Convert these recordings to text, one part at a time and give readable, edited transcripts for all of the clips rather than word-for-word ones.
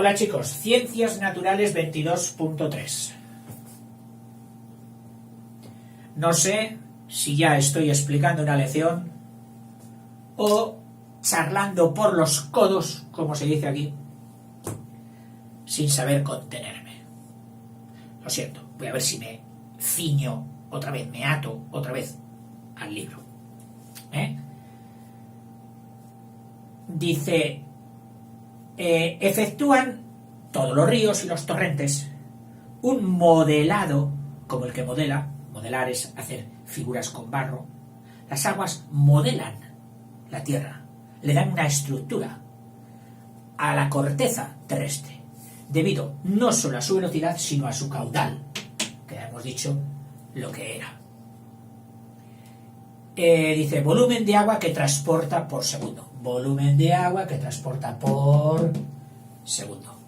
Hola chicos, Ciencias Naturales 22.3. No sé si ya estoy explicando una lección o charlando por los codos, como se dice aquí, sin saber contenerme. Lo siento, voy a ver si me ciño otra vez, me ato otra vez al libro. Dice, efectúan todos los ríos y los torrentes un modelado, como el que modela. Modelar es hacer figuras con barro. Las aguas modelan la tierra, le dan una estructura a la corteza terrestre, debido no solo a su velocidad, sino a su caudal, que ya hemos dicho lo que era. Dice, volumen de agua que transporta por segundo. Volumen de agua que transporta por segundo.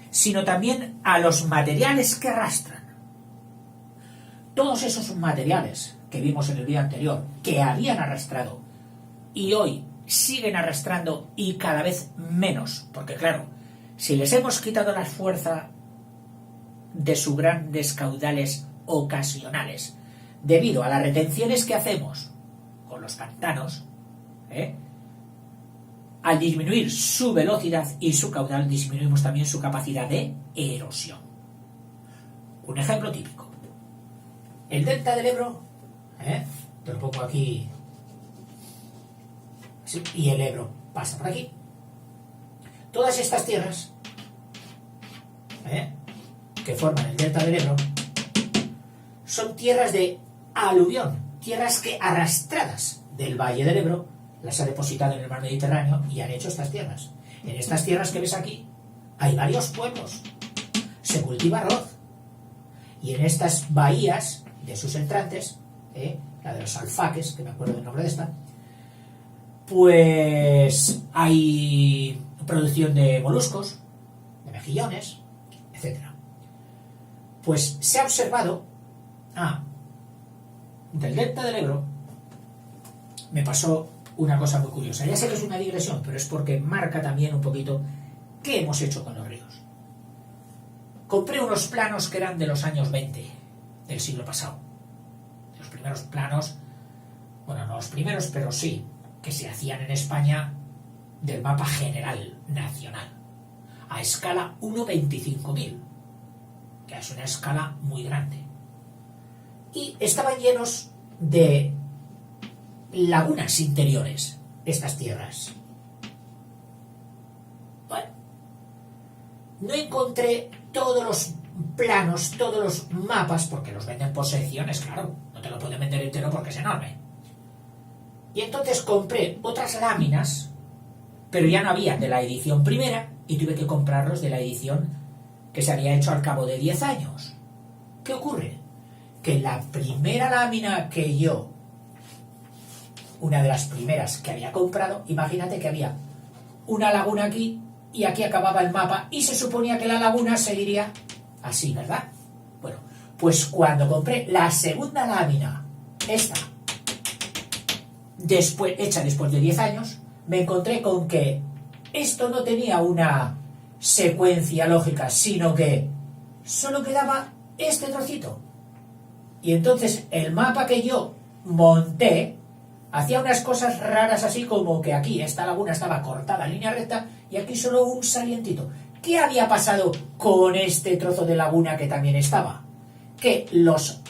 Sino también a los materiales que arrastran. Todos esos materiales que vimos en el vídeo anterior, que habían arrastrado y hoy siguen arrastrando y cada vez menos, porque claro, si les hemos quitado la fuerza de sus grandes caudales ocasionales, debido a las retenciones que hacemos con los pantanos, al disminuir su velocidad y su caudal, disminuimos también su capacidad de erosión. Un ejemplo típico. El delta del Ebro, te lo pongo aquí, ¿sí? Y el Ebro pasa por aquí. Todas estas tierras que forman el delta del Ebro son tierras de aluvión, tierras que arrastradas del valle del Ebro las ha depositado en el mar Mediterráneo y han hecho estas tierras. En estas tierras que ves aquí hay varios pueblos, se cultiva arroz, y en estas bahías de sus entrantes, la de los alfaques, que me acuerdo del nombre de esta, pues hay producción de moluscos, de mejillones, etc. Pues se ha observado, del delta del Ebro me pasó una cosa muy curiosa. Ya sé que es una digresión, pero es porque marca también un poquito qué hemos hecho con los ríos. Compré unos planos que eran de los años 20 del siglo pasado. Los primeros planos, bueno, no los primeros, pero sí, que se hacían en España del mapa general nacional, a escala 1/25.000, que es una escala muy grande. Y estaban llenos de lagunas interiores, estas tierras. Bueno, no encontré todos los planos, todos los mapas, porque los venden por secciones, claro, no te lo pueden vender entero porque es enorme. Y entonces compré otras láminas, pero ya no había de la edición primera, y tuve que comprarlos de la edición que se había hecho al cabo de 10 años. ¿Qué ocurre? Que la primera lámina que yo, una de las primeras que había comprado, imagínate que había una laguna aquí y aquí acababa el mapa y se suponía que la laguna seguiría así, ¿verdad? Bueno, pues cuando compré la segunda lámina, esta, hecha después de 10 años, me encontré con que esto no tenía una secuencia lógica, sino que solo quedaba este trocito. Y entonces el mapa que yo monté hacía unas cosas raras, así como que aquí esta laguna estaba cortada en línea recta y aquí solo un salientito. ¿Qué había pasado con este trozo de laguna que también estaba? Que los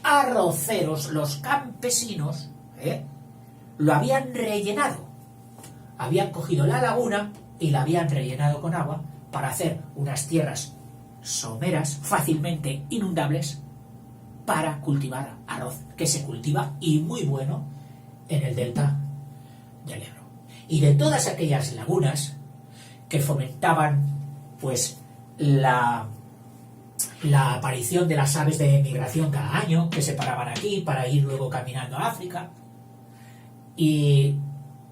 arroceros, los campesinos, lo habían rellenado. Habían cogido la laguna y la habían rellenado con agua para hacer unas tierras someras, fácilmente inundables, para cultivar arroz, que se cultiva y muy bueno en el delta del Ebro. Y de todas aquellas lagunas que fomentaban pues la aparición de las aves de migración cada año, que se paraban aquí para ir luego caminando a África, y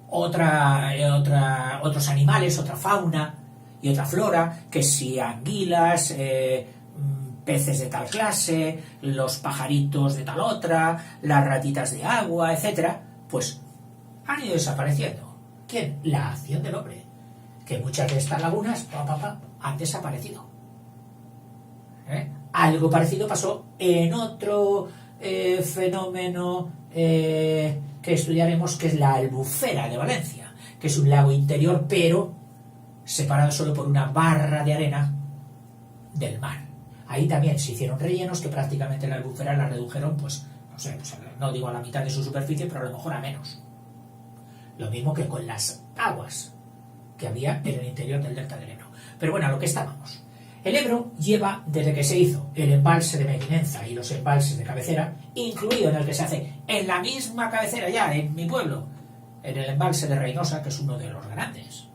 otros animales, otra fauna y otra flora, que si anguilas, peces de tal clase, los pajaritos de tal otra, las ratitas de agua, etcétera, pues han ido desapareciendo. ¿Quién? La acción del hombre. Que muchas de estas lagunas han desaparecido. Algo parecido pasó en otro fenómeno que estudiaremos, que es la Albufera de Valencia, que es un lago interior, pero separado solo por una barra de arena del mar. Ahí también se hicieron rellenos que prácticamente la Albufera la redujeron, pues, no sé, pues, no digo a la mitad de su superficie, pero a lo mejor a menos. Lo mismo que con las aguas que había en el interior del delta del Ebro. Pero bueno, a lo que estábamos. El Ebro lleva, desde que se hizo el embalse de Mequinenza y los embalses de cabecera, incluido en el que se hace en la misma cabecera ya, en mi pueblo, en el embalse de Reynosa, que es uno de los grandes.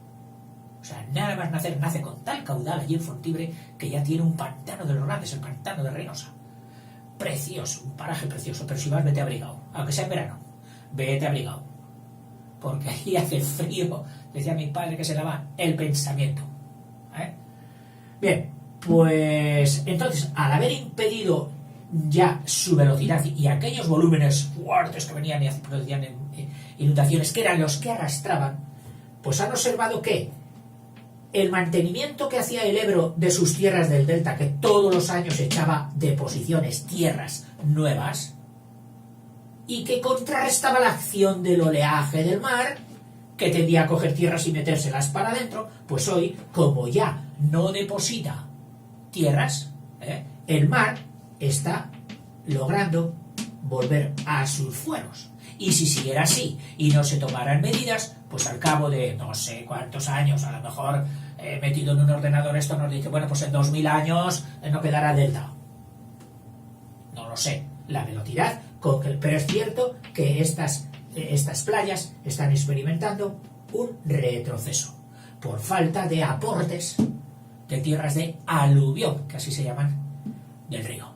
O sea, nada más nacer, nace con tal caudal allí en Fontibre que ya tiene un pantano de los grandes, el pantano de Reynosa. Precioso, un paraje precioso, pero si vas, vete abrigado, aunque sea en verano, vete abrigado. Porque ahí hace frío, decía mi padre que se le va el pensamiento. Bien, pues entonces, al haber impedido ya su velocidad y aquellos volúmenes fuertes que venían y producían inundaciones, que eran los que arrastraban, pues han observado que el mantenimiento que hacía el Ebro de sus tierras del delta, que todos los años echaba de posiciones tierras nuevas, y que contrarrestaba la acción del oleaje del mar, que tendía a coger tierras y metérselas para adentro, pues hoy, como ya no deposita tierras, el mar está logrando volver a sus fueros. Y si siguiera así y no se tomaran medidas, pues al cabo de no sé cuántos años, a lo mejor metido en un ordenador esto nos dice, bueno, pues en 2000 años no quedará delta. No lo sé, la velocidad, pero es cierto que estas playas están experimentando un retroceso por falta de aportes de tierras de aluvión, que así se llaman, del río.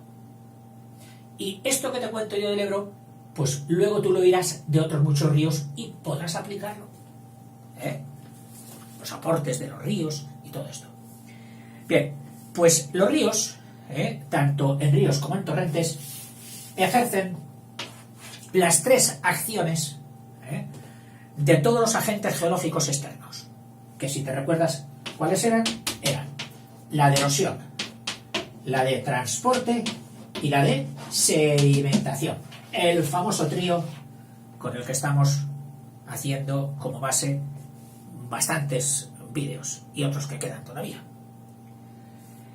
Y esto que te cuento yo del Ebro, pues luego tú lo irás de otros muchos ríos y podrás aplicarlo. Los aportes de los ríos y todo esto. Bien, pues los ríos, tanto en ríos como en torrentes, ejercen las tres acciones de todos los agentes geológicos externos, que si te recuerdas cuáles eran la de erosión, la de transporte y la de sedimentación, el famoso trío con el que estamos haciendo como base bastantes vídeos y otros que quedan todavía.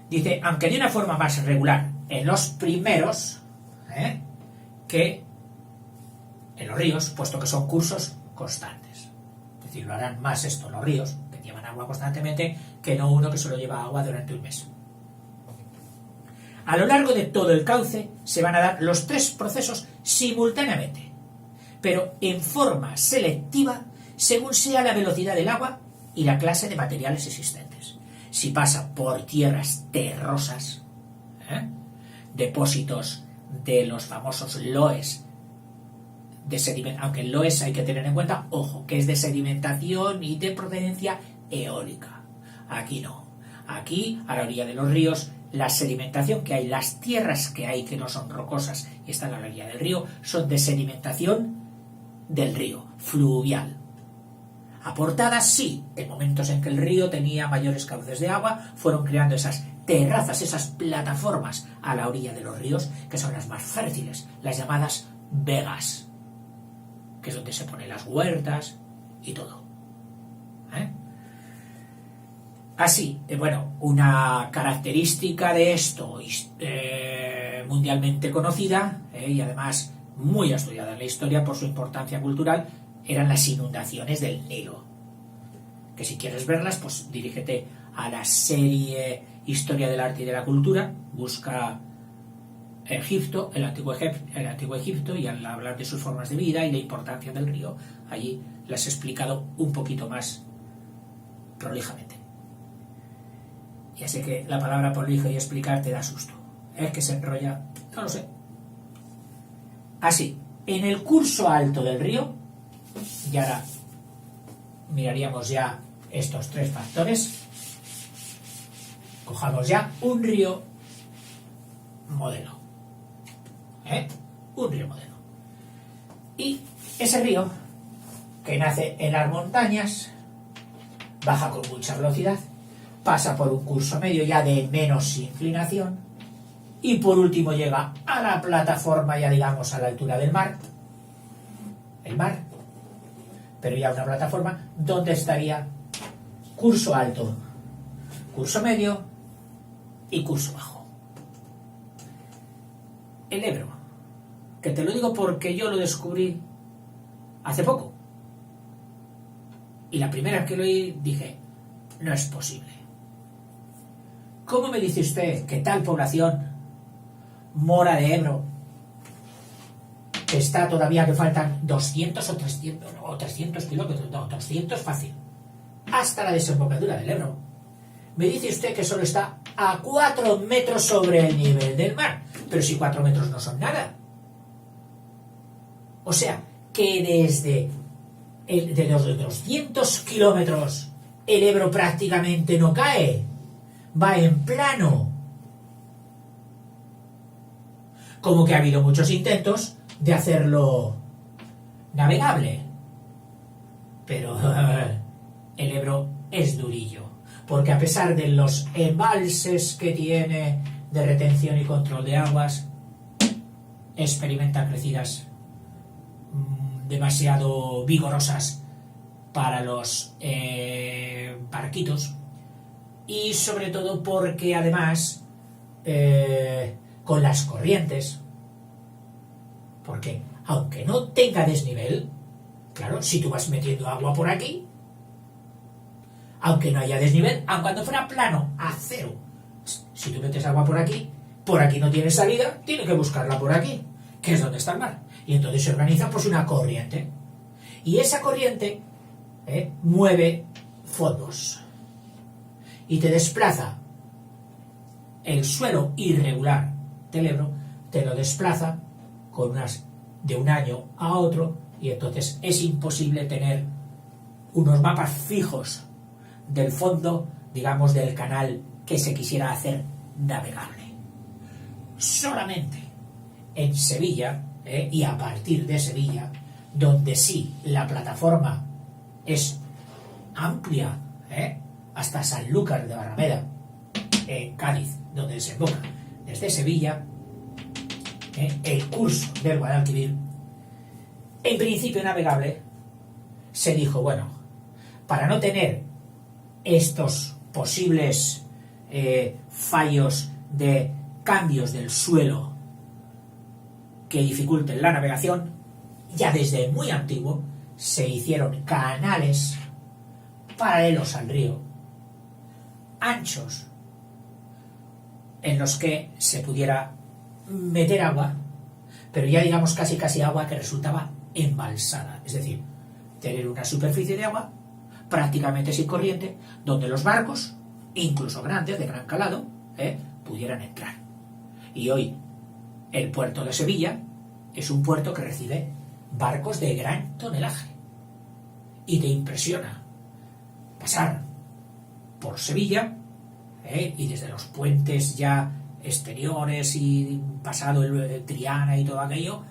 Dice, aunque de una forma más regular en los primeros que en los ríos, puesto que son cursos constantes. Es decir, lo harán más esto los ríos, que llevan agua constantemente, que no uno que solo lleva agua durante un mes. A lo largo de todo el cauce se van a dar los tres procesos simultáneamente, pero en forma selectiva según sea la velocidad del agua y la clase de materiales existentes. Si pasa por tierras terrosas, depósitos de los famosos loes de sedimentación, aunque el loes hay que tener en cuenta, ojo, que es de sedimentación y de procedencia eólica. Aquí no. Aquí, a la orilla de los ríos, la sedimentación que hay, las tierras que hay que no son rocosas y están a la orilla del río, son de sedimentación del río, fluvial. Aportadas, sí, en momentos en que el río tenía mayores cauces de agua, fueron creando esas terrazas, esas plataformas a la orilla de los ríos, que son las más fértiles, las llamadas vegas, que es donde se ponen las huertas y todo. Así, bueno, una característica de esto mundialmente conocida y además muy estudiada en la historia por su importancia cultural eran las inundaciones del Nilo. Que si quieres verlas, pues dirígete a la serie Historia del Arte y de la Cultura, busca Egipto, el antiguo Egipto, y al hablar de sus formas de vida y la importancia del río, allí las he explicado un poquito más prolijamente. Ya sé que la palabra prolijo y explicar te da susto. Es que se enrolla, no lo sé. Así, en el curso alto del río, y ahora miraríamos ya estos tres factores, cojamos ya un río modelo. Un río modelo. Y ese río, que nace en las montañas, baja con mucha velocidad, pasa por un curso medio ya de menos inclinación y por último llega a la plataforma, ya digamos a la altura del mar, el mar, pero ya una plataforma donde estaría curso alto, curso medio y curso bajo. El Ebro, que te lo digo porque yo lo descubrí hace poco, y la primera vez que lo oí dije, no es posible. ¿Cómo me dice usted que tal población, Mora de Ebro, que está todavía, que faltan 200 o 300 kilómetros, no, 200 fácil, hasta la desembocadura del Ebro? Me dice usted que solo está a 4 metros sobre el nivel del mar, pero si 4 metros no son nada. O sea, que desde de los 200 kilómetros el Ebro prácticamente no cae, va en plano. Como que ha habido muchos intentos de hacerlo navegable, pero el Ebro es durillo, porque a pesar de los embalses que tiene de retención y control de aguas, experimenta crecidas demasiado vigorosas para los barquitos, y sobre todo porque además con las corrientes, porque aunque no tenga desnivel, claro, si tú vas metiendo agua por aquí, aunque no haya desnivel, aun cuando fuera plano, a cero, si tú metes agua por aquí no tiene salida, tiene que buscarla por aquí, que es donde está el mar, y entonces se organiza pues una corriente, y esa corriente mueve fondos y te desplaza el suelo irregular del Ebro, te lo desplaza con de un año a otro, y entonces es imposible tener unos mapas fijos del fondo, digamos, del canal que se quisiera hacer navegable. Solamente en Sevilla, y a partir de Sevilla, donde sí la plataforma es amplia, hasta Sanlúcar de Barrameda, en Cádiz, donde desemboca desde Sevilla, el curso del Guadalquivir, en principio navegable, se dijo, bueno, para no tener estos posibles fallos de cambios del suelo que dificulten la navegación, ya desde muy antiguo se hicieron canales paralelos al río, anchos, en los que se pudiera meter agua, pero ya digamos casi agua que resultaba embalsada, es decir, tener una superficie de agua prácticamente sin corriente, donde los barcos, incluso grandes, de gran calado, pudieran entrar. Y hoy el puerto de Sevilla es un puerto que recibe barcos de gran tonelaje, y te impresiona pasar por Sevilla, y desde los puentes ya exteriores y pasado el Triana y todo aquello,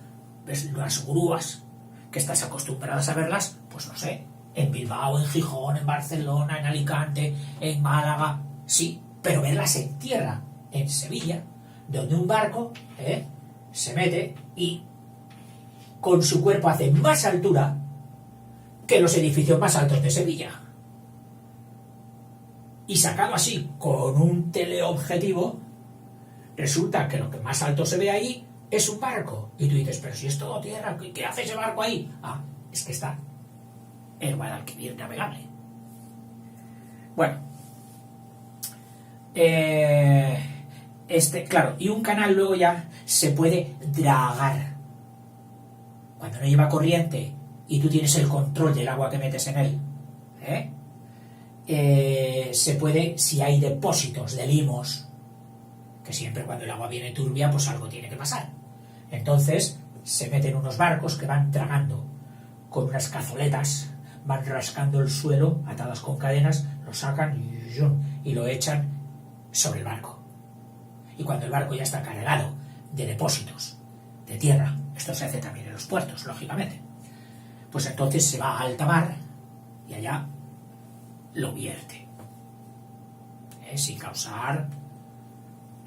ves las grúas que estás acostumbradas a verlas, pues no sé, en Bilbao, en Gijón, en Barcelona, en Alicante, en Málaga, sí, pero verlas en tierra, en Sevilla, donde un barco se mete y con su cuerpo hace más altura que los edificios más altos de Sevilla. Y sacado así con un teleobjetivo, resulta que lo que más alto se ve ahí es un barco. Y tú dices, pero si es todo tierra, ¿qué hace ese barco ahí? Ah, es que está el Guadalquivir navegable. Bueno, claro, y un canal luego ya se puede dragar. Cuando no lleva corriente y tú tienes el control del agua que metes en él, se puede, si hay depósitos de limos, que siempre cuando el agua viene turbia, pues algo tiene que pasar. Entonces se meten unos barcos que van tragando con unas cazoletas, van rascando el suelo, atadas con cadenas, lo sacan y lo echan sobre el barco. Y cuando el barco ya está cargado de depósitos de tierra, esto se hace también en los puertos, lógicamente, pues entonces se va a alta mar y allá lo vierte. sin causar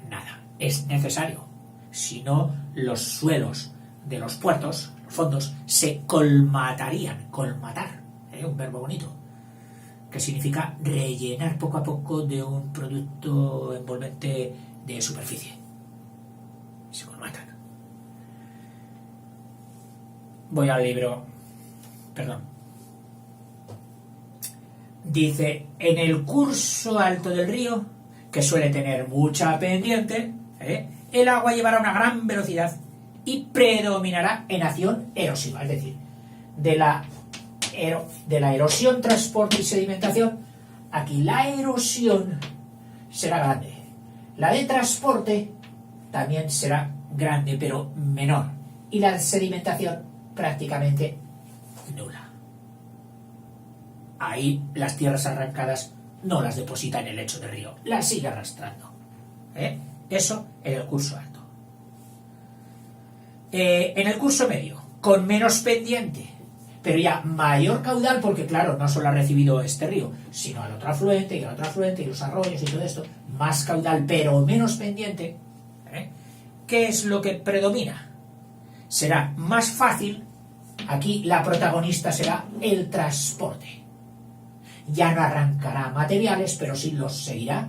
nada. Es necesario, si no los suelos de los puertos, los fondos, se colmatarían, colmatar, un verbo bonito, que significa rellenar poco a poco de un producto envolvente de superficie. Se colmatan. Voy al libro, perdón. Dice, en el curso alto del río, que suele tener mucha pendiente, el agua llevará una gran velocidad y predominará en acción erosiva, es decir, de la erosión, transporte y sedimentación. Aquí la erosión será grande, la de transporte también será grande pero menor, y la sedimentación prácticamente nula. Ahí las tierras arrancadas no las deposita en el lecho del río, las sigue arrastrando. Eso en el curso alto. En el curso medio, con menos pendiente, pero ya mayor caudal, porque claro, no solo ha recibido este río, sino al otro afluente, y al otro afluente, y los arroyos y todo esto, más caudal, pero menos pendiente, ¿qué es lo que predomina? Será más fácil, aquí la protagonista será el transporte. Ya no arrancará materiales, pero sí los seguirá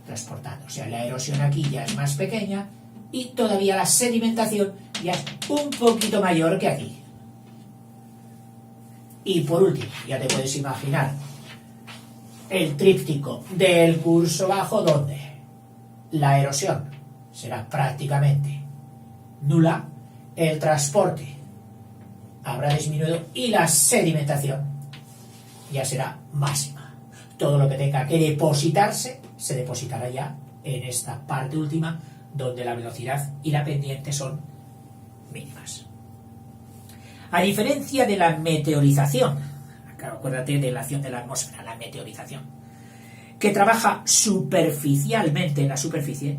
transportando. O sea, la erosión aquí ya es más pequeña y todavía la sedimentación ya es un poquito mayor que aquí. Y por último, ya te puedes imaginar el tríptico del curso bajo, donde la erosión será prácticamente nula, el transporte habrá disminuido y la sedimentación ya será máxima. Todo lo que tenga que depositarse se depositará ya en esta parte última, donde la velocidad y la pendiente son mínimas. A diferencia de la meteorización, acuérdate de la acción de la atmósfera, la meteorización, que trabaja superficialmente en la superficie,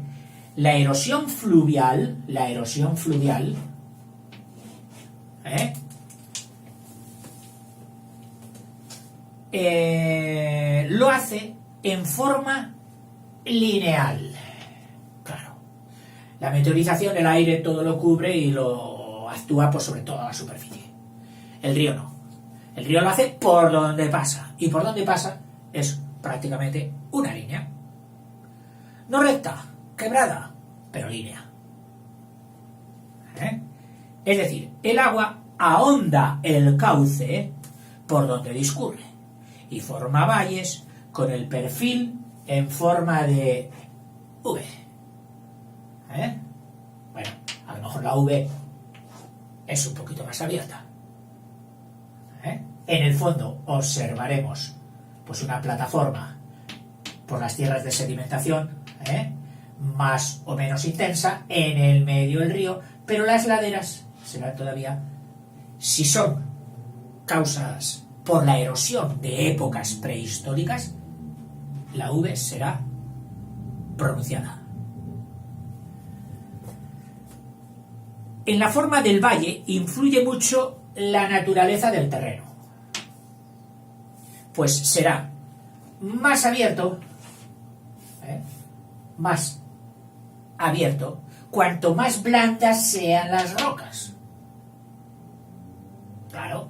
la erosión fluvial, lo hace en forma lineal. Claro, la meteorización, el aire todo lo cubre y lo actúa por sobre toda la superficie. El río no. El río lo hace por donde pasa. Y por donde pasa es prácticamente una línea. No recta, quebrada, pero línea. Es decir, el agua ahonda el cauce por donde discurre y forma valles con el perfil en forma de V. Bueno, a lo mejor la V es un poquito más abierta. En el fondo observaremos pues una plataforma por las tierras de sedimentación, más o menos intensa, en el medio del río, pero las laderas serán todavía, si son causadas por la erosión de épocas prehistóricas, la V será pronunciada. En la forma del valle influye mucho la naturaleza del terreno. Pues será más abierto, cuanto más blandas sean las rocas. Claro,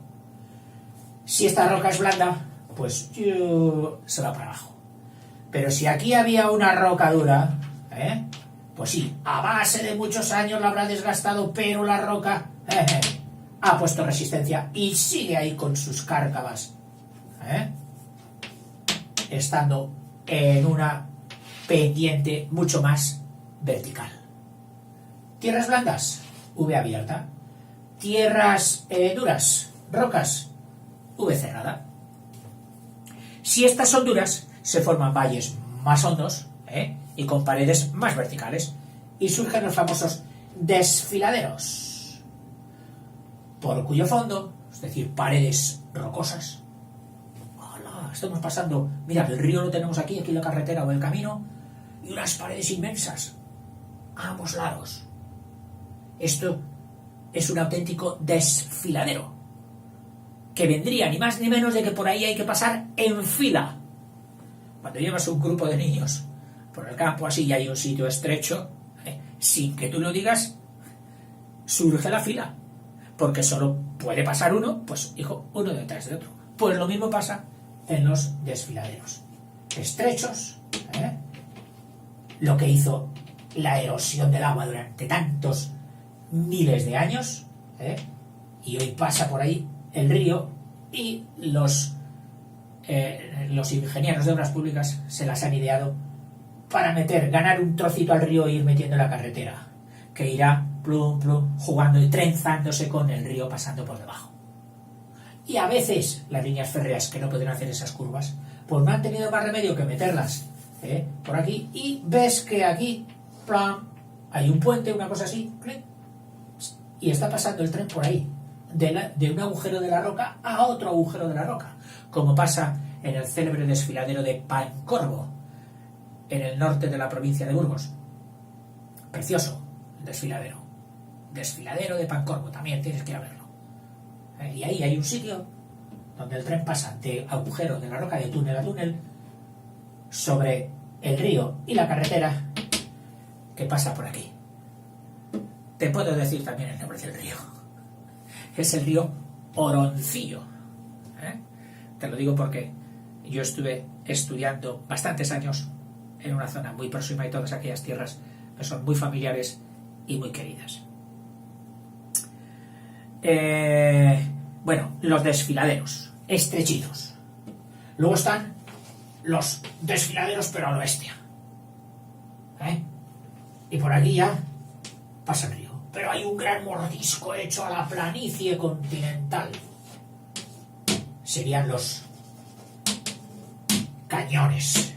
si esta roca es blanda, pues se va para abajo. Pero si aquí había una roca dura, pues sí, a base de muchos años la habrá desgastado, pero la roca ha puesto resistencia y sigue ahí con sus cárcavas, estando en una pendiente mucho más vertical. Tierras blandas, V abierta. Tierras duras, rocas, V cerrada. Si estas son duras, se forman valles más hondos y con paredes más verticales, y surgen los famosos desfiladeros, por cuyo fondo, es decir, paredes rocosas. ¡Hala! Estamos pasando, mira, el río lo tenemos aquí la carretera o el camino, y unas paredes inmensas a ambos lados. Esto es un auténtico desfiladero, que vendría ni más ni menos de que por ahí hay que pasar en fila. Cuando llevas un grupo de niños por el campo así y hay un sitio estrecho, sin que tú lo digas, surge la fila, porque solo puede pasar uno, pues hijo, uno detrás de otro. Pues lo mismo pasa en los desfiladeros estrechos, lo que hizo la erosión del agua durante tantos miles de años, y hoy pasa por ahí el río y los ingenieros de obras públicas se las han ideado para ganar un trocito al río e ir metiendo la carretera, que irá plum, plum, jugando y trenzándose con el río pasando por debajo. Y a veces las líneas férreas que no pueden hacer esas curvas, pues no han tenido más remedio que meterlas por aquí, y ves que aquí, plan, hay un puente, una cosa así, y está pasando el tren por ahí, de un agujero de la roca a otro agujero de la roca, como pasa en el célebre desfiladero de Pancorbo, en el norte de la provincia de Burgos. Precioso el desfiladero de Pancorbo, también tienes que ir a verlo. Y ahí hay un sitio donde el tren pasa de agujero de la roca, de túnel a túnel, sobre el río y la carretera que pasa por aquí. Te puedo decir también el nombre del río. Es el río Oroncillo. Te lo digo porque yo estuve estudiando bastantes años en una zona muy próxima y todas aquellas tierras me son muy familiares y muy queridas. Bueno, los desfiladeros estrechitos. Luego están los desfiladeros pero a lo bestia, y por aquí ya pasa el río, pero hay un gran mordisco hecho a la planicie continental. Serían los cañones,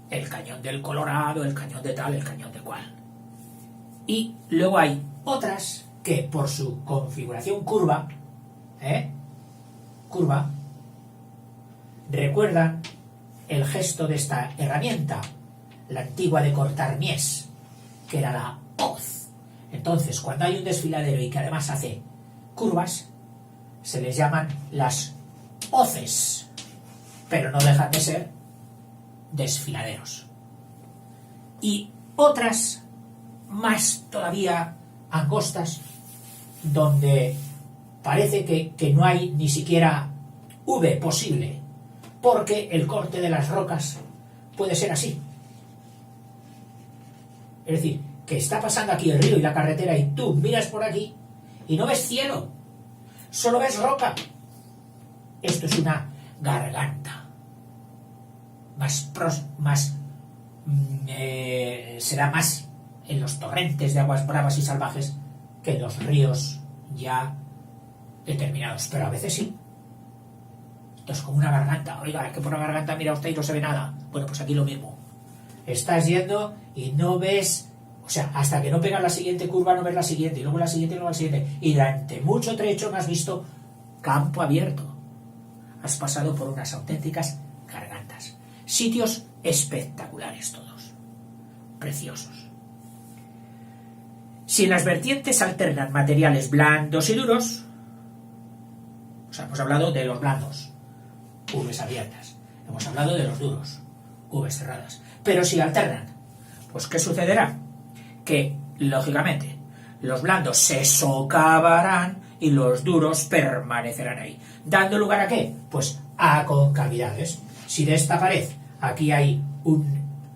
el cañón del Colorado, el cañón de tal, el cañón de cual. Y luego hay otras que por su configuración curva, recuerdan el gesto de esta herramienta, la antigua de cortar mies, que era la hoz. Entonces, cuando hay un desfiladero y que además hace curvas, se les llaman las hoces, pero no dejan de ser desfiladeros. Y otras más todavía angostas, donde parece que no hay ni siquiera V posible, porque el corte de las rocas puede ser así. Es decir, que está pasando aquí el río y la carretera y tú miras por aquí y no ves cielo, solo ves roca. Esto es una garganta. Será más en los torrentes de aguas bravas y salvajes que en los ríos ya determinados, pero a veces sí. Esto es como una garganta. Oiga, es que por la garganta mira usted y no se ve nada. Bueno, pues aquí lo mismo. Estás yendo y no ves, o sea, hasta que no pegas la siguiente curva no ves la siguiente, y luego la siguiente y luego la siguiente. Y durante mucho trecho no has visto campo abierto. Has pasado por unas auténticas gargantas. Sitios espectaculares todos. Preciosos. Si en las vertientes alternan materiales blandos y duros, o sea, hemos hablado de los blandos, Vs abiertas. Hemos hablado de los duros, Vs cerradas. Pero si alternan, pues ¿qué sucederá? Que, lógicamente, los blandos se socavarán y los duros permanecerán ahí. ¿Dando lugar a qué? Pues a concavidades. Si de esta pared aquí hay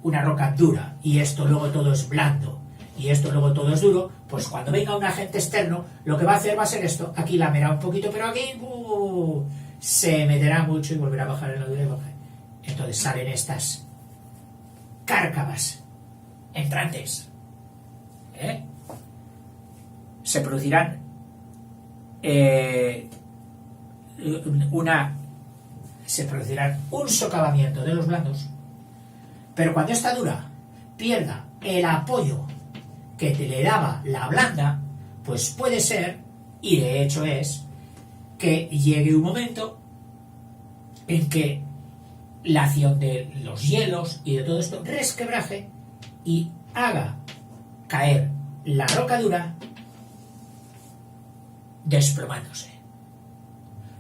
una roca dura y esto luego todo es blando y esto luego todo es duro, pues cuando venga un agente externo lo que va a hacer va a ser esto. Aquí lamerá un poquito, pero aquí se meterá mucho y volverá a bajar en la dura y bajar. Entonces salen estas cárcavas entrantes. Se producirán un socavamiento de los blandos, pero cuando esta dura pierda el apoyo que te le daba la blanda, pues puede ser, y de hecho es, que llegue un momento en que la acción de los hielos y de todo esto resquebraje y haga caer la roca dura desplomándose.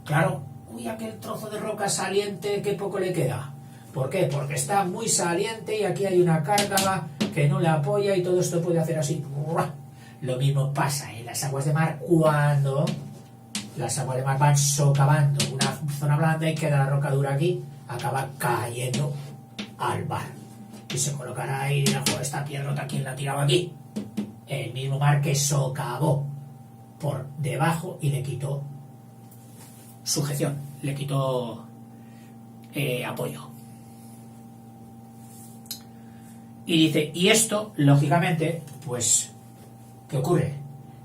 Claro, uy, aquel trozo de roca saliente, qué poco le queda. ¿Por qué? Porque está muy saliente y aquí hay una cárcava que no le apoya y todo esto puede hacer así. Lo mismo pasa en las aguas de mar cuando las aguas de mar van socavando una zona blanda y queda la roca dura aquí, acaba cayendo al mar. Y se colocará ahí y dirá, joder, esta piedrota, ¿quién la tiraba aquí? El mismo mar que socavó por debajo y le quitó sujeción, le quitó apoyo. Y dice, y esto, lógicamente, pues, ¿qué ocurre?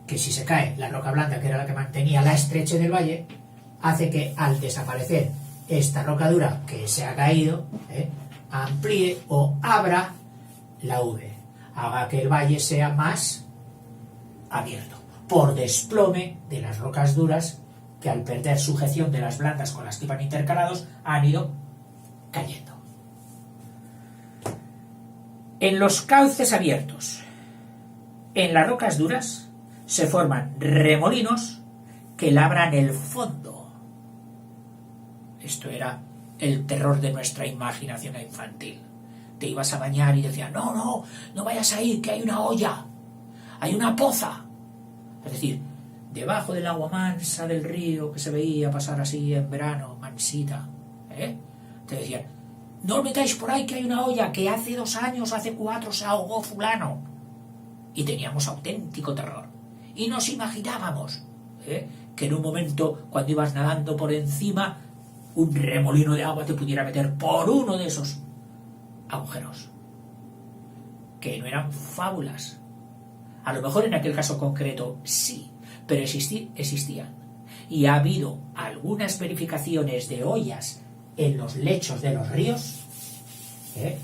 Que si se cae la roca blanda, que era la que mantenía la estrechez del valle, hace que al desaparecer esta roca dura que se ha caído, amplíe o abra la V, haga que el valle sea más abierto, por desplome de las rocas duras que al perder sujeción de las blandas con las que iban intercalados han ido cayendo. En los cauces abiertos, en las rocas duras, se forman remolinos que labran el fondo. Esto era el terror de nuestra imaginación infantil. Te ibas a bañar y decías, no vayas a ir, que hay una olla, hay una poza. Es decir, debajo del agua mansa del río que se veía pasar así en verano, mansita, te decían, no os metáis por ahí que hay una olla, que hace 2 años, hace 4 se ahogó fulano. Y teníamos auténtico terror. Y nos imaginábamos que en un momento, cuando ibas nadando por encima, un remolino de agua te pudiera meter por uno de esos agujeros. Que no eran fábulas. A lo mejor en aquel caso concreto sí, pero existían. Y ha habido algunas verificaciones de ollas en los lechos de los ríos,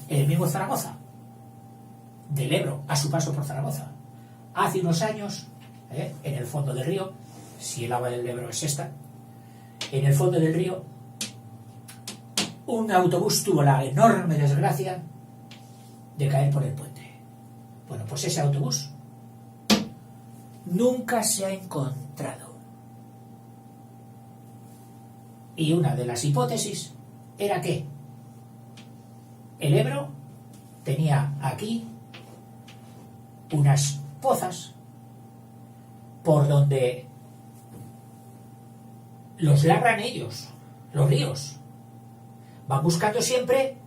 el mismo Zaragoza, del Ebro a su paso por Zaragoza. Hace unos años, en el fondo del río, si el agua del Ebro es esta, en el fondo del río, un autobús tuvo la enorme desgracia de caer por el puente. Bueno, pues ese autobús nunca se ha encontrado. Y una de las hipótesis era que el Ebro tenía aquí unas pozas por donde los labran ellos, los ríos. Van buscando siempre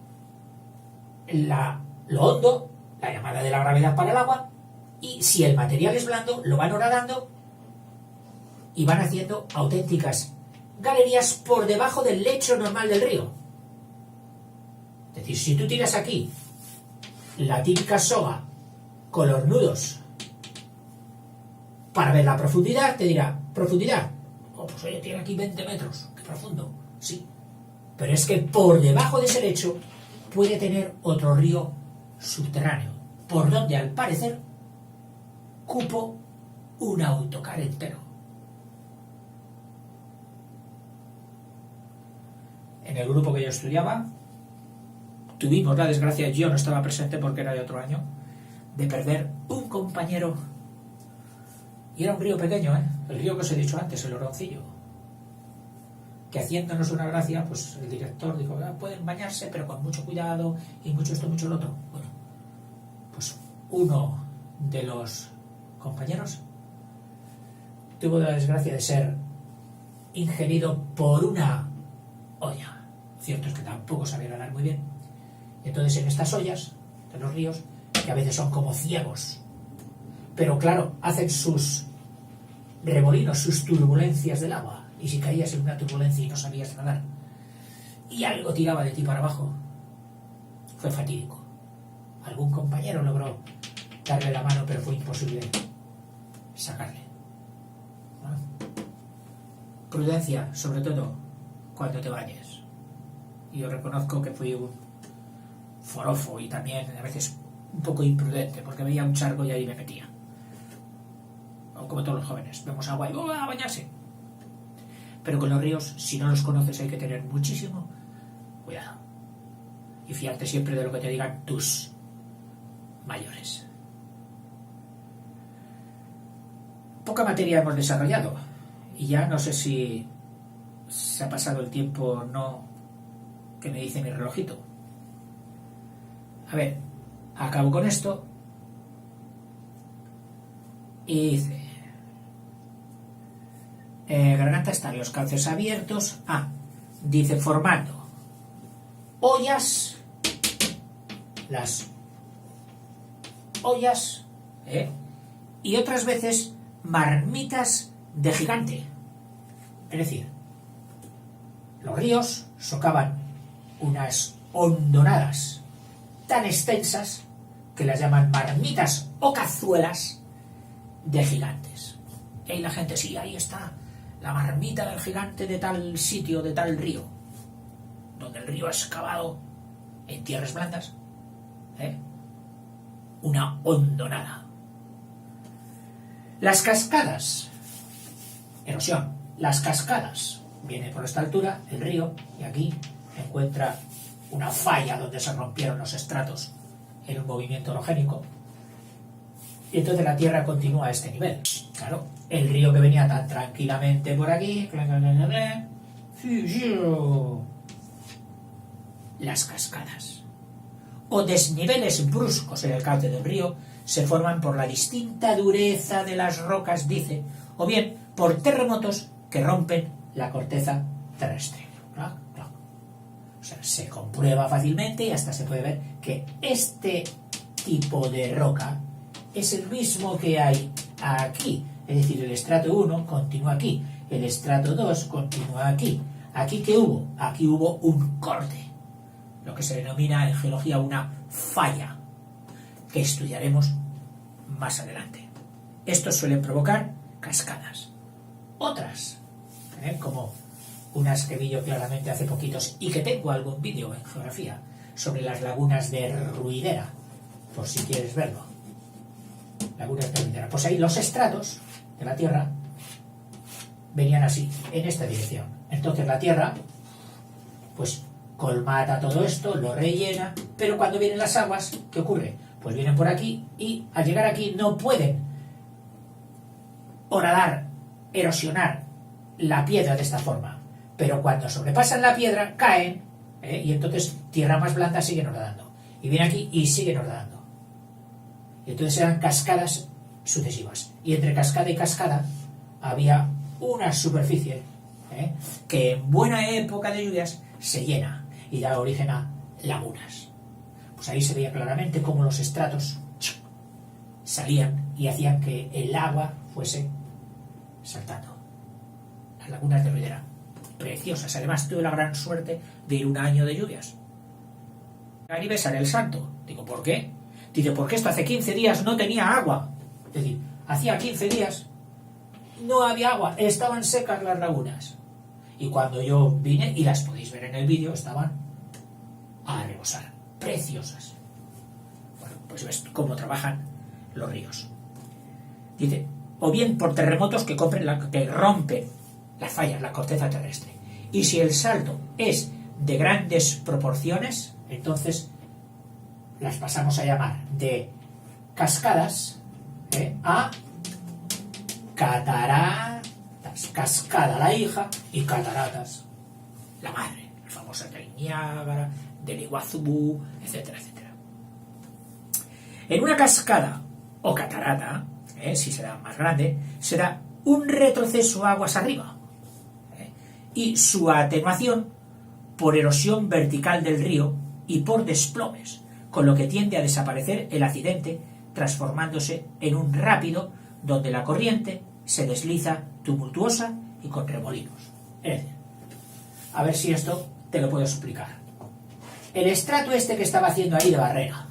lo hondo, la llamada de la gravedad para el agua, y si el material es blando, lo van horadando y van haciendo auténticas galerías por debajo del lecho normal del río. Es decir, si tú tiras aquí la típica soga con los nudos para ver la profundidad, te dirá, ¿profundidad? Oh, pues oye, tiene aquí 20 metros, qué profundo, sí. Pero es que por debajo de ese lecho puede tener otro río subterráneo, por donde al parecer cupo un autocar entero. En el grupo que yo estudiaba, tuvimos la desgracia, yo no estaba presente porque era de otro año, de perder un compañero. Y era un río pequeño, el río que os he dicho antes, el Oroncillo. Que haciéndonos una gracia, pues el director dijo, pueden bañarse, pero con mucho cuidado, y mucho esto, mucho lo otro. Bueno, pues uno de los compañeros tuvo la desgracia de ser ingerido por una olla. Cierto es que tampoco sabía nadar muy bien. Entonces en estas ollas de los ríos, que a veces son como ciegos, pero claro, hacen sus remolinos, sus turbulencias del agua, y si caías en una turbulencia y no sabías nadar y algo tiraba de ti para abajo, fue fatídico. Algún compañero logró darle la mano, pero fue imposible sacarle. ¿No? Prudencia, sobre todo cuando te bañes. Y yo reconozco que fui un forofo y también a veces un poco imprudente, porque veía un charco y ahí me metía. O como todos los jóvenes, vemos agua y ¡oh, a bañarse! Pero con los ríos, si no los conoces, hay que tener muchísimo cuidado y fiarte siempre de lo que te digan tus mayores. Poca materia hemos desarrollado y ya no sé si se ha pasado el tiempo o no que me dice mi relojito. A ver, acabo con esto. Y dice... garganta están los cauces abiertos. Dice formando ollas, las ollas, y otras veces marmitas de gigante. Es decir, los ríos socavan unas hondonadas tan extensas que las llaman marmitas o cazuelas de gigantes. Y ahí la gente, sí, ahí está la marmita del gigante de tal sitio, de tal río, donde el río ha excavado en tierras blandas una hondonada. Las cascadas, erosión, las cascadas, viene por esta altura el río y aquí encuentra una falla donde se rompieron los estratos en un movimiento orogénico y entonces la tierra continúa a este nivel. Claro, el río que venía tan tranquilamente por aquí, las cascadas o desniveles bruscos en el cauce del río se forman por la distinta dureza de las rocas, dice, o bien por terremotos que rompen la corteza terrestre. O sea, se comprueba fácilmente y hasta se puede ver que este tipo de roca es el mismo que hay aquí. Es decir, el estrato 1 continúa aquí, el estrato 2 continúa aquí. ¿Aquí qué hubo? Aquí hubo un corte, lo que se denomina en geología una falla, que estudiaremos más adelante. Estos suelen provocar cascadas. Otras, como unas que vi yo claramente hace poquitos y que tengo algún vídeo en geografía sobre las lagunas de Ruidera, por si quieres verlo. Lagunas de Ruidera. Pues ahí los estratos de la Tierra venían así, en esta dirección. Entonces la Tierra, pues colmata todo esto, lo rellena, pero cuando vienen las aguas, ¿qué ocurre? Pues vienen por aquí y al llegar aquí no pueden horadar, erosionar la piedra de esta forma. Pero cuando sobrepasan la piedra, caen, y entonces tierra más blanda siguen horadando. Y vienen aquí y siguen horadando. Y entonces eran cascadas sucesivas. Y entre cascada y cascada había una superficie que en buena época de lluvias se llena y da origen a lagunas. Pues ahí se veía claramente cómo los estratos salían y hacían que el agua fuese saltando. Las lagunas de Ruidera, preciosas. Además tuve la gran suerte de ir un año de lluvias y besar el santo. Digo, ¿por qué? Dice, porque esto hace 15 días no tenía agua. Es decir, hacía 15 días no había agua, estaban secas las lagunas. Y cuando yo vine, y las podéis ver en el vídeo, estaban a rebosar, preciosas. Bueno, pues ves cómo trabajan los ríos. Dice, o bien por terremotos que rompen las fallas, la corteza terrestre. Y si el salto es de grandes proporciones, entonces las pasamos a llamar de cascadas a cataratas. Cascada la hija y cataratas la madre, las famosas del Niágara, del Iguazú, etcétera, etcétera. En una cascada o catarata, si será más grande, será un retroceso aguas arriba, y su atenuación por erosión vertical del río y por desplomes, con lo que tiende a desaparecer el accidente, transformándose en un rápido donde la corriente se desliza tumultuosa y con remolinos. Es decir, a ver si esto te lo puedo explicar. El estrato este que estaba haciendo ahí de barrera,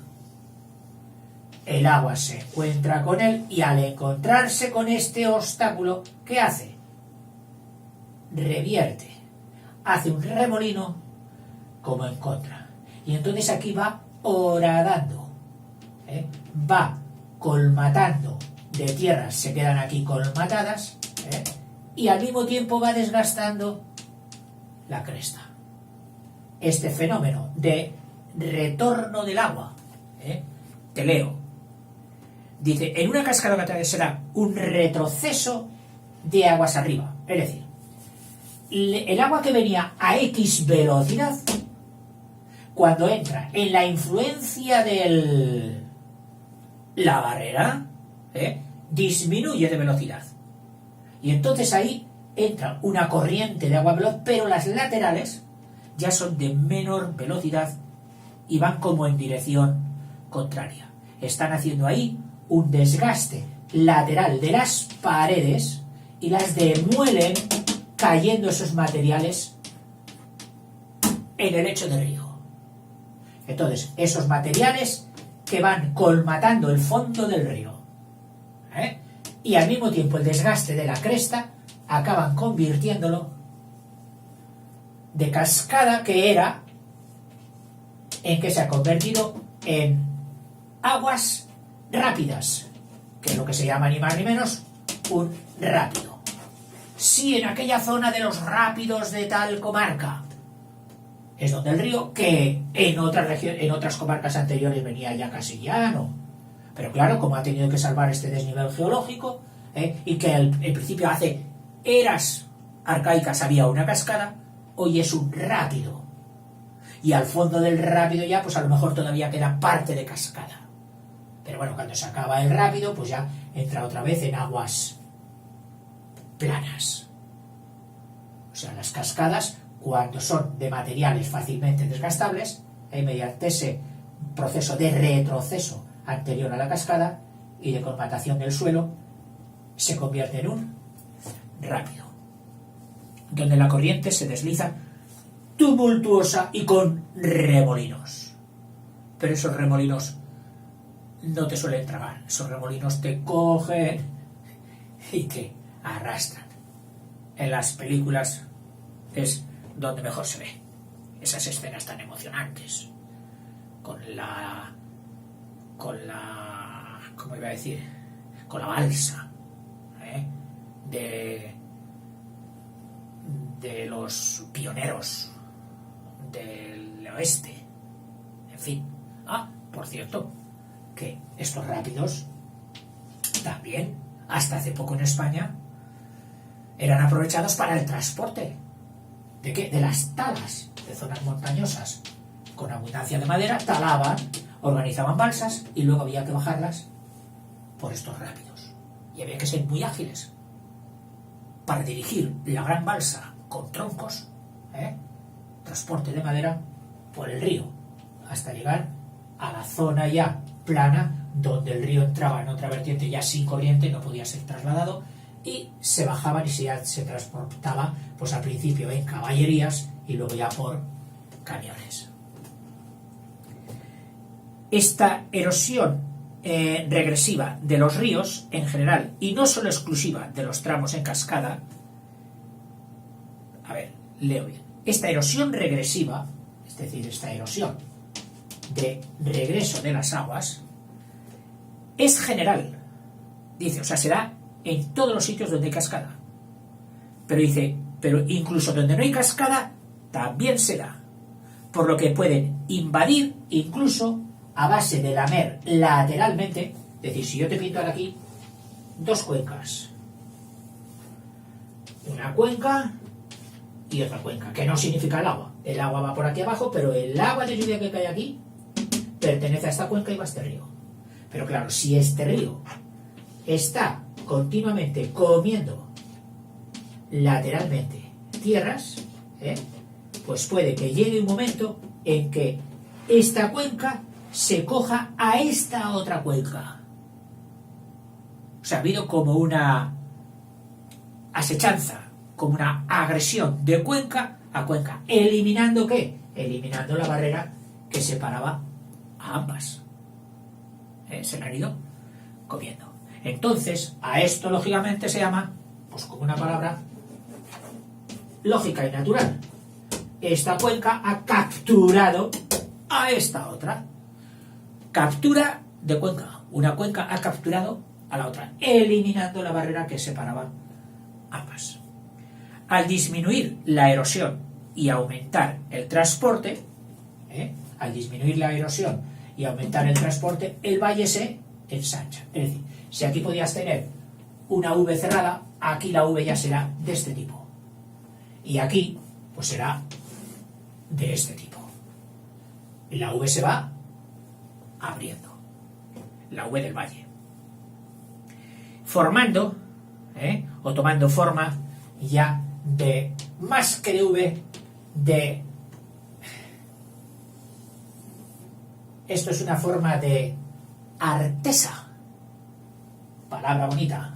el agua se encuentra con él y al encontrarse con este obstáculo, ¿qué hace? Revierte, hace un remolino como en contra. Y entonces aquí va horadando, va colmatando de tierras, se quedan aquí colmatadas, y al mismo tiempo va desgastando la cresta. Este fenómeno de retorno del agua, te leo, dice, en una cascada será un retroceso de aguas arriba, es decir, el agua que venía a X velocidad cuando entra en la influencia de la barrera, disminuye de velocidad. Y entonces ahí entra una corriente de agua veloz, pero las laterales ya son de menor velocidad y van como en dirección contraria. Están haciendo ahí un desgaste lateral de las paredes y las demuelen, cayendo esos materiales en el lecho del río. Entonces, esos materiales que van colmatando el fondo del río, y al mismo tiempo el desgaste de la cresta, acaban convirtiéndolo de cascada que era, en que se ha convertido en aguas rápidas, que es lo que se llama ni más ni menos un rápido. Si en aquella zona de los rápidos de tal comarca es donde el río, que en otras comarcas anteriores venía ya casi llano, pero claro, como ha tenido que salvar este desnivel geológico, y que en principio hace eras arcaicas había una cascada, hoy es un rápido, y al fondo del rápido ya pues a lo mejor todavía queda parte de cascada, pero bueno, cuando se acaba el rápido pues ya entra otra vez en aguas planas. O sea, las cascadas, cuando son de materiales fácilmente desgastables, mediante ese proceso de retroceso anterior a la cascada y de colmatación del suelo, se convierte en un rápido, donde la corriente se desliza tumultuosa y con remolinos. Pero esos remolinos no te suelen tragar, esos remolinos te cogen y te arrastran. En las películas es donde mejor se ve esas escenas tan emocionantes, con la ¿cómo iba a decir? Con la balsa de los pioneros del oeste, en fin. Por cierto, que estos rápidos también, hasta hace poco en España, eran aprovechados para el transporte. ¿De qué? De las talas de zonas montañosas. Con abundancia de madera, talaban, organizaban balsas y luego había que bajarlas por estos rápidos. Y había que ser muy ágiles para dirigir la gran balsa con troncos, transporte de madera, por el río, hasta llegar a la zona ya plana, donde el río entraba en otra vertiente ya sin corriente, no podía ser trasladado, y se bajaban y se transportaba pues al principio en caballerías y luego ya por camiones. Esta erosión regresiva de los ríos en general, y no solo exclusiva de los tramos en cascada, a ver, leo bien, esta erosión regresiva, es decir, esta erosión de regreso de las aguas, es general, dice, o sea, se da en todos los sitios donde hay cascada, pero dice, pero incluso donde no hay cascada también se da, por lo que pueden invadir incluso a base de lamer lateralmente. Es decir, si yo te pinto ahora aquí dos cuencas, una cuenca y otra cuenca, que no significa el agua va por aquí abajo, pero el agua de lluvia que cae aquí pertenece a esta cuenca y va a este río. Pero claro, si este río está continuamente comiendo lateralmente tierras, pues puede que llegue un momento en que esta cuenca se coja a esta otra cuenca. O sea, ha habido como una asechanza, como una agresión de cuenca a cuenca. ¿Eliminando qué? Eliminando la barrera que separaba a ambas. Se la han ido comiendo. Entonces, a esto lógicamente se llama, pues como una palabra lógica y natural. Esta cuenca ha capturado a esta otra. Captura de cuenca. Una cuenca ha capturado a la otra, eliminando la barrera que separaba ambas. Al disminuir la erosión y aumentar el transporte, al disminuir la erosión y aumentar el transporte, el valle se ensancha. Es decir, si aquí podías tener una V cerrada, aquí la V ya será de este tipo. Y aquí, pues será de este tipo. la V se va abriendo, la V del valle, formando, o tomando forma ya de más que de V, de... Esto es una forma de artesa, palabra bonita,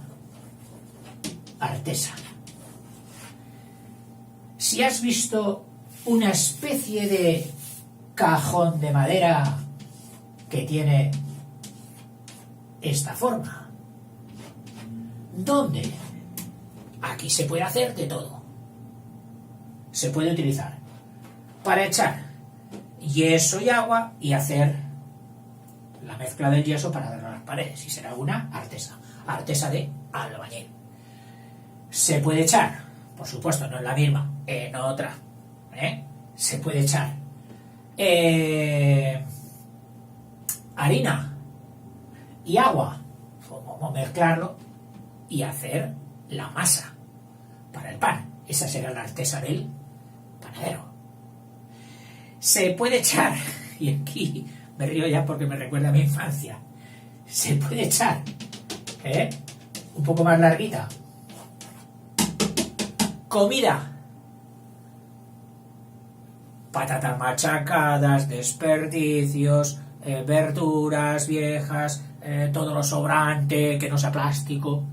artesa. Si has visto una especie de cajón de madera que tiene esta forma, ¿dónde? Aquí se puede hacer de todo. Se puede utilizar para echar yeso y agua y hacer la mezcla del yeso para dar a las paredes, y será una artesa, artesa de albañil. Se puede echar, por supuesto, no en la misma, en otra, se puede echar harina y agua, o mezclarlo y hacer la masa para el pan. Esa será la artesa del panadero. Se puede echar, y aquí me río ya porque me recuerda a mi infancia, se puede echar un poco más larguita, comida, patatas machacadas, desperdicios, verduras viejas, todo lo sobrante, que no sea plástico,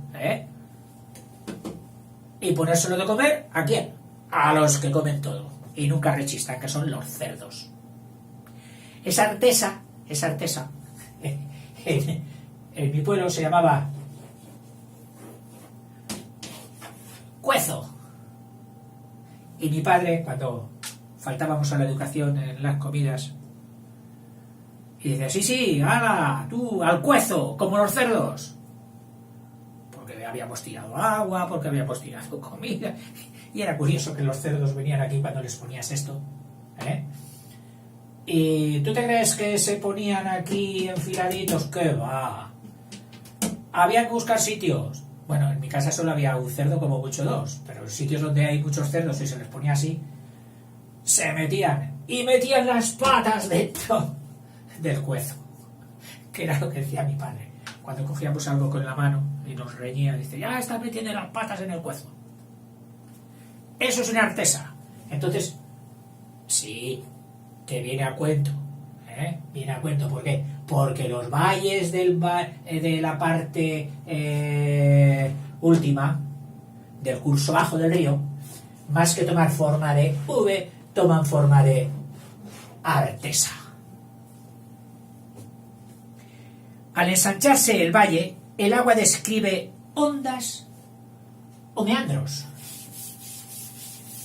y ponérselo de comer, ¿a quién? A los que comen todo y nunca rechistan, que son los cerdos. Esa artesa, en mi pueblo se llamaba cuezo. Y mi padre, cuando faltábamos a la educación en las comidas, y decía, sí, hala, tú, al cuezo, como los cerdos. Porque habíamos tirado agua, porque habíamos tirado comida. Y era curioso que los cerdos venían aquí cuando les ponías esto. ¿Y tú te crees que se ponían aquí enfiladitos? ¿Qué va? Había que buscar sitios. Bueno, en mi casa solo había un cerdo, como mucho dos, pero en sitios donde hay muchos cerdos y se les ponía así, se metían y metían las patas dentro del cuezo, que era lo que decía mi padre. Cuando cogíamos algo con la mano y nos reñía, dice, ya está metiendo las patas en el cuezo. Eso es una artesa. Entonces, sí, te viene a cuento. Viene a cuento, ¿por qué? Porque los valles de la parte última, del curso bajo del río, más que tomar forma de V, toman forma de artesa. Al ensancharse el valle, el agua describe ondas o meandros.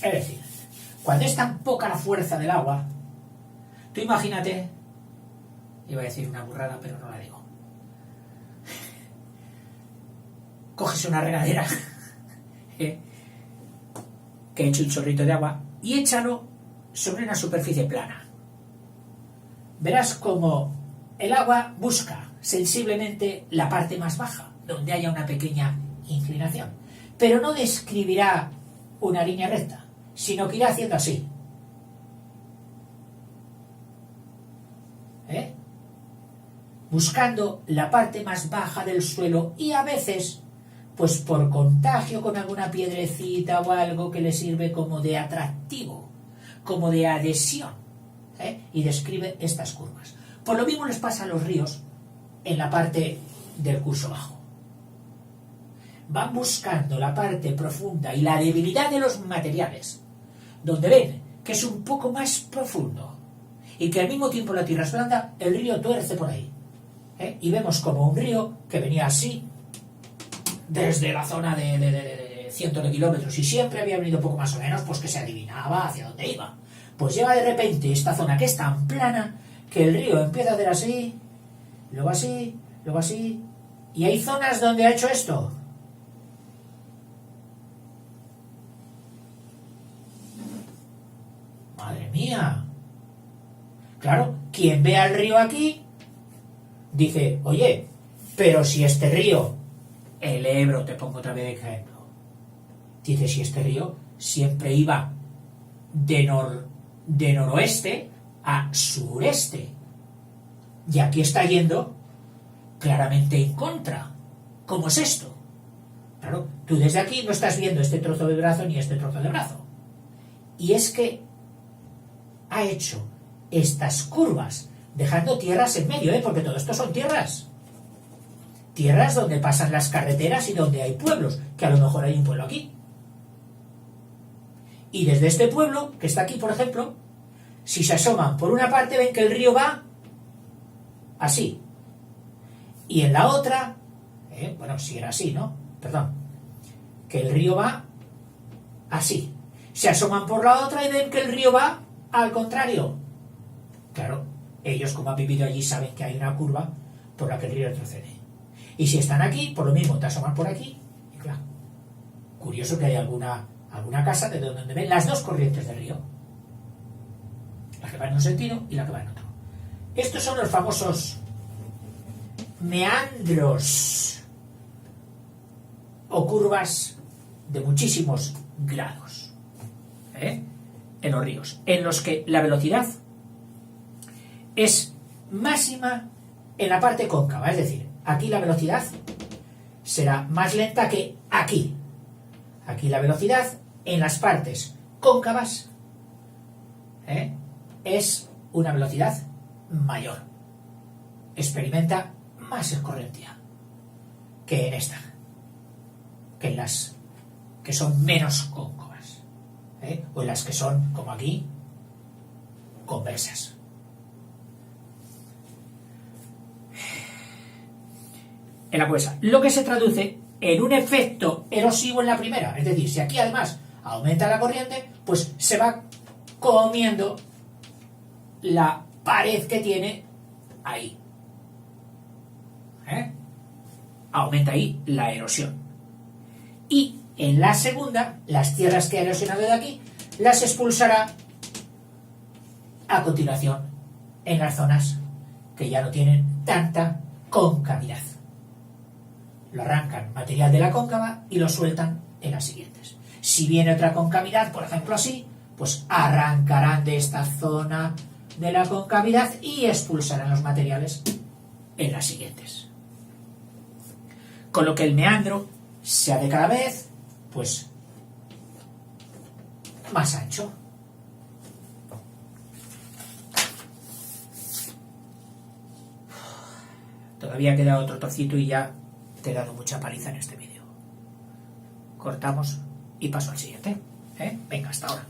Es decir, cuando es tan poca la fuerza del agua, tú imagínate, iba a decir una burrada, pero no la digo. Coges una regadera que eche un chorrito de agua y échalo sobre una superficie plana. Verás como el agua busca sensiblemente la parte más baja, donde haya una pequeña inclinación, pero no describirá una línea recta, sino que irá haciendo así. Buscando la parte más baja del suelo, y a veces, pues por contagio con alguna piedrecita o algo que le sirve como de atractivo, como de adhesión, y describe estas curvas. Por lo mismo les pasa a los ríos en la parte del curso bajo. Van buscando la parte profunda y la debilidad de los materiales, donde ven que es un poco más profundo y que al mismo tiempo la tierra es blanda, el río tuerce por ahí. Y vemos como un río que venía así desde la zona de cientos de kilómetros, y siempre había venido poco más o menos, pues que se adivinaba hacia dónde iba. Pues llega de repente esta zona que es tan plana que el río empieza a hacer así, luego así, luego así, y hay zonas donde ha hecho esto. ¡Madre mía! Claro, quien ve al río aquí dice, oye, pero si este río, el Ebro, te pongo otra vez de ejemplo, dice, si este río siempre iba de noroeste a sureste. Y aquí está yendo claramente en contra. ¿Cómo es esto? Claro, tú desde aquí no estás viendo este trozo de brazo ni este trozo de brazo. Y es que ha hecho estas curvas dejando tierras en medio, porque todo esto son tierras. Tierras donde pasan las carreteras y donde hay pueblos, que a lo mejor hay un pueblo aquí. Y desde este pueblo, que está aquí, por ejemplo, si se asoman por una parte ven que el río va así. Y en la otra, bueno, si era así, ¿no? Perdón. Que el río va así. Se asoman por la otra y ven que el río va al contrario. Claro, ellos como han vivido allí saben que hay una curva por la que el río retrocede. Y si están aquí, por lo mismo te asoman por aquí. Y claro, curioso que hay alguna casa de donde ven las dos corrientes del río. La que va en un sentido y la que va en otro. Estos son los famosos meandros o curvas de muchísimos grados en los ríos, en los que la velocidad es máxima en la parte cóncava, es decir, aquí la velocidad será más lenta que aquí. Aquí la velocidad en las partes cóncavas es una velocidad mayor. Experimenta más escorrentia que en esta, que en las que son menos cóncavas, o en las que son, como aquí, convexas. En la cosa, lo que se traduce en un efecto erosivo en la primera, es decir, si aquí además aumenta la corriente, pues se va comiendo la pared que tiene ahí. Aumenta ahí la erosión. Y en la segunda, las tierras que ha erosionado de aquí, las expulsará a continuación en las zonas que ya no tienen tanta concavidad. Lo arrancan material de la cóncava y lo sueltan en las siguientes. Si viene otra concavidad, por ejemplo así, pues arrancarán de esta zona de la concavidad y expulsarán los materiales en las siguientes. Con lo que el meandro se hace cada vez, pues, más ancho. Todavía queda otro trocito y ya te he dado mucha paliza en este vídeo. Cortamos y paso al siguiente. Venga, hasta ahora.